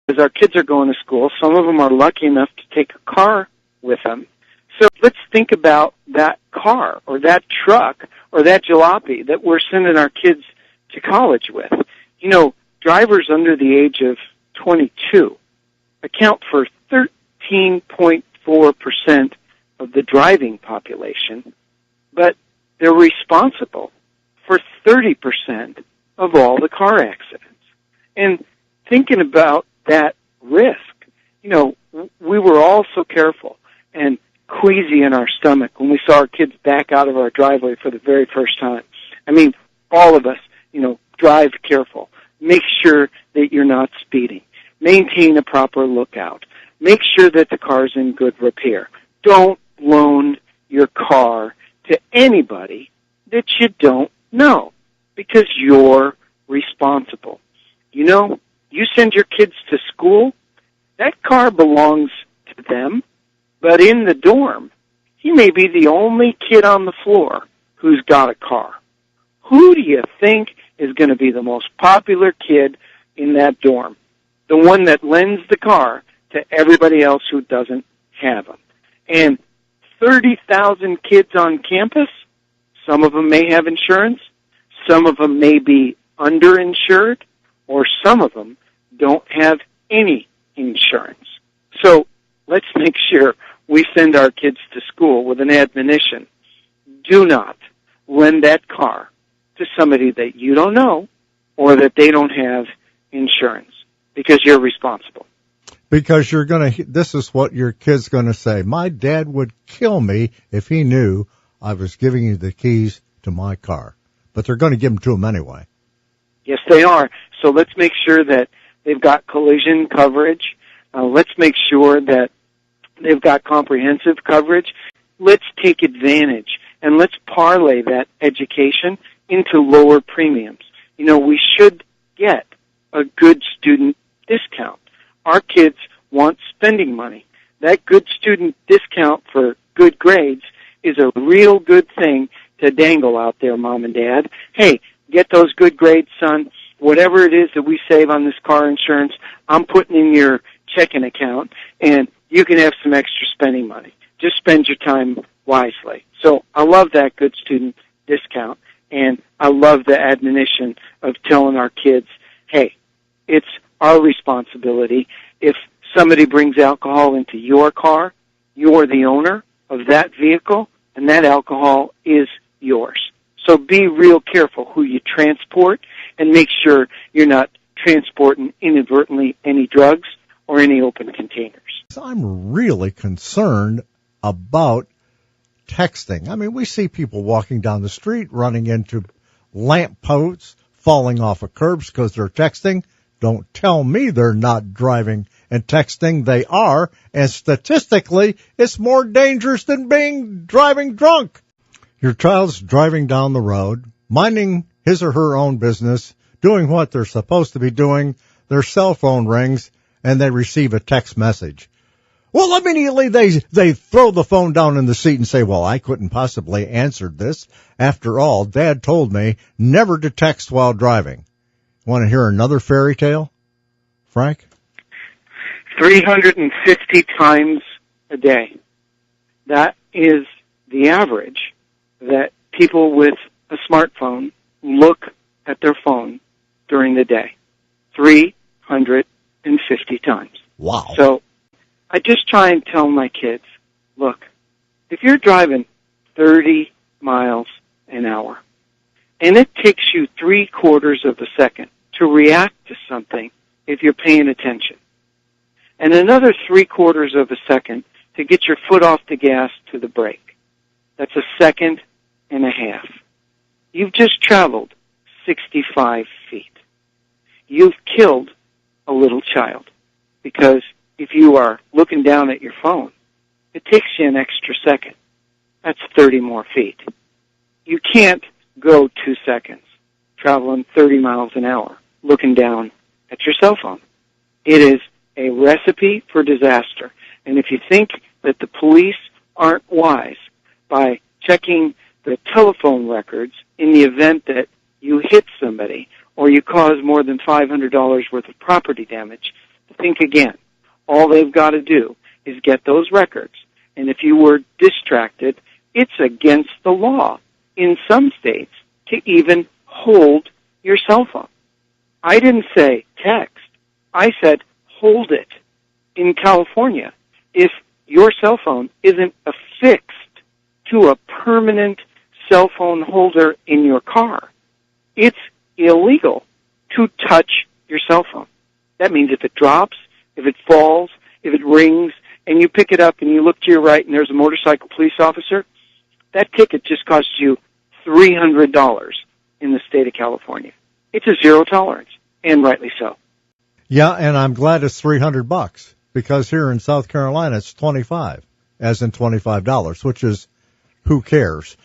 As our kids are going to school, some of them are lucky enough to take a car with them. So let's think about that car or that truck or that jalopy that we're sending our kids to college with. You know, drivers under the age of 22 account for 13.4% of the driving population, but they're responsible for 30% of all the car accidents. And thinking about that risk, you know, we were all so careful and queasy in our stomach when we saw our kids back out of our driveway for the very first time. I mean, all of us, you know, drive careful. Make sure that you're not speeding. Maintain a proper lookout. Make sure that the car's in good repair. Don't loan your car to anybody that you don't know, because you're responsible. You know, you send your kids to school, that car belongs to them, but in the dorm, he may be the only kid on the floor who's got a car. Who do you think is going to be the most popular kid in that dorm? The one that lends the car to everybody else who doesn't have them. And 30,000 kids on campus, some of them may have insurance, some of them may be underinsured, or some of them don't have any insurance. So let's make sure we send our kids to school with an admonition. Do not lend that car to somebody that you don't know or that they don't have insurance, because you're responsible. Because this is what your kid's going to say. My dad would kill me if he knew I was giving you the keys to my car. But they're going to give them to him anyway. Yes, they are. So let's make sure that they've got collision coverage. Let's make sure that they've got comprehensive coverage. Let's take advantage and let's parlay that education into lower premiums. You know, we should get a good student discount. Our kids want spending money. That good student discount for good grades is a real good thing to dangle out there, Mom and Dad. Hey, get those good grades, son. Whatever it is that we save on this car insurance, I'm putting in your checking account, and you can have some extra spending money. Just spend your time wisely. So I love that good student discount, and I love the admonition of telling our kids, hey, it's our responsibility. If somebody brings alcohol into your car, you're the owner of that vehicle, and that alcohol is yours. So be real careful who you transport, and make sure you're not transporting inadvertently any drugs or any open containers. I'm really concerned about texting. I mean, we see people walking down the street, running into lamp posts, falling off of curbs because they're texting. Don't tell me they're not driving and texting. They are, and statistically, it's more dangerous than driving drunk. Your child's driving down the road, minding his or her own business, doing what they're supposed to be doing. Their cell phone rings, and they receive a text message. Well, immediately they throw the phone down in the seat and say, well, I couldn't possibly answer this. After all, Dad told me never to text while driving. Want to hear another fairy tale, Frank? 350 times a day. That is the average that people with a smartphone look at their phone during the day. 350 times. Wow. So I just try and tell my kids, look, if you're driving 30 miles an hour, and it takes you 3/4 of a second to react to something if you're paying attention, and another 3/4 of a second to get your foot off the gas to the brake, that's 1.5 seconds. You've just traveled 65 feet. You've killed a little child, because if you are looking down at your phone, it takes you an extra second. That's 30 more feet. You can't go 2 seconds traveling 30 miles an hour looking down at your cell phone. It is a recipe for disaster. And if you think that the police aren't wise by checking the telephone records in the event that you hit somebody or you cause more than $500 worth of property damage, think again. All they've got to do is get those records. And if you were distracted, it's against the law in some states to even hold your cell phone. I didn't say text. I said hold it. In California, if your cell phone isn't affixed to a permanent cell phone holder in your car, it's illegal to touch your cell phone. That means if it drops, if it falls, if it rings, and you pick it up and you look to your right and there's a motorcycle police officer, that ticket just costs you $300 in the state of California. It's a zero tolerance, and rightly so. Yeah, and I'm glad it's $300 because here in South Carolina it's $25, as in $25, which is who cares?